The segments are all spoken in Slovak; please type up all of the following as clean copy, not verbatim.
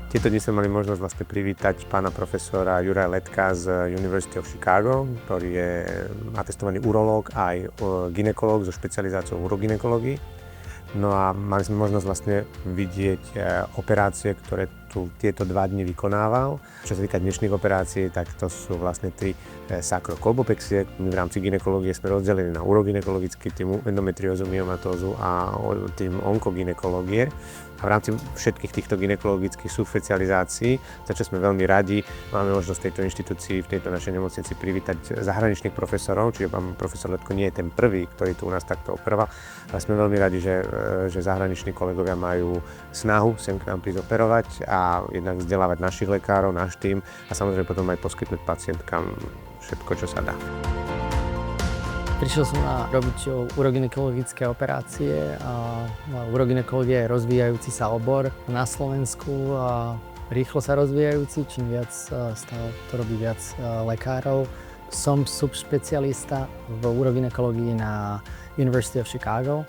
Tieto dni sme mali možnosť vlastne privítať pána profesora Juraja Letka z University of Chicago, ktorý je atestovaný urológ aj gynekológ so špecializáciou v urogynekológii. No a mali sme možnosť vlastne vidieť operácie, ktoré tu tieto 2 dni vykonával. Čo sa týka dnešných operácií, tak to sú vlastne 3 sakrokolbopexie. My v rámci gynekológie sme rozdelení na urogynekologický tým, endometriózu, myomatózu a tým onkogynekológie. A v rámci všetkých týchto gynekologických subšpecializácií, za čo sme veľmi radi, máme možnosť v tejto inštitúcii, v tejto našej nemocnici privítať zahraničných profesorov, čiže pán profesor Letko nie je ten prvý, ktorý tu u nás takto operoval, ale sme veľmi radi, že zahraniční kolegovia majú snahu sem k nám prísť operovať a jednak vzdelávať našich lekárov, náš tím a samozrejme potom aj poskytnúť pacientkám všetko, čo sa dá. Prišiel som robiť urogynekologické operácie a urogynekológia je rozvíjajúci sa obor na Slovensku a rýchlo sa rozvíjajúci, čím viac stále to robí viac lekárov. Som subšpecialista v urogynekológii na University of Chicago,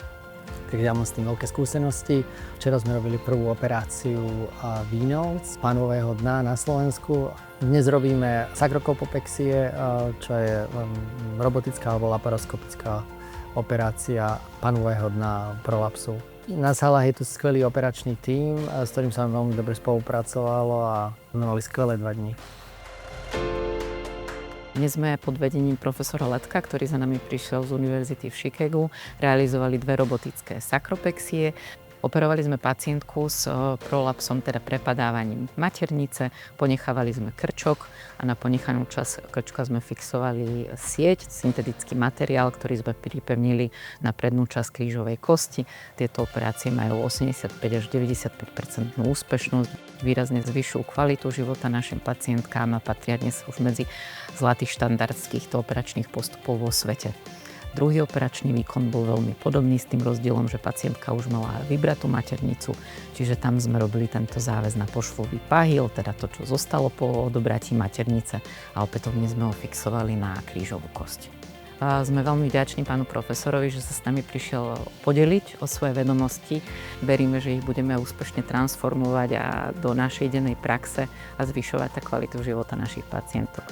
takže ja mám s tým veľké skúsenosti. Včera sme robili prvú operáciu vínov z panového dna na Slovensku. Dnes robíme sakrokolbopexie, čo je robotická alebo laparoskopická operácia panového dna prolapsu. Na salách je tu skvelý operačný tím, s ktorým sa veľmi dobre spolupracovalo a sme mali skvelé 2 dni. Dnes sme pod vedením profesora Letka, ktorý za nami prišiel z Univerzity v Chicagu, realizovali 2 robotické sakropexie. Operovali sme pacientku s prolapsom, teda prepadávaním maternice, ponechávali sme krčok a na ponechanú časť krčka sme fixovali sieť, syntetický materiál, ktorý sme pripevnili na prednú časť krížovej kosti. Tieto operácie majú 85 až 95% úspešnosť, výrazne zvyšujú kvalitu života našim pacientkám a patria dnes už medzi zlatý štandard týchto operačných postupov vo svete. Druhý operačný výkon bol veľmi podobný s tým rozdielom, že pacientka už mala vybratú maternicu, čiže tam sme robili tento záväz na pošvový pahýl, teda to, čo zostalo po odobratí maternice a opätovne sme ho fixovali na krížovú kosť. A sme veľmi vďační pánu profesorovi, že sa s nami prišiel podeliť o svoje vedomosti. Veríme, že ich budeme úspešne transformovať a do našej dennej praxe a zvyšovať tak kvalitu života našich pacientov.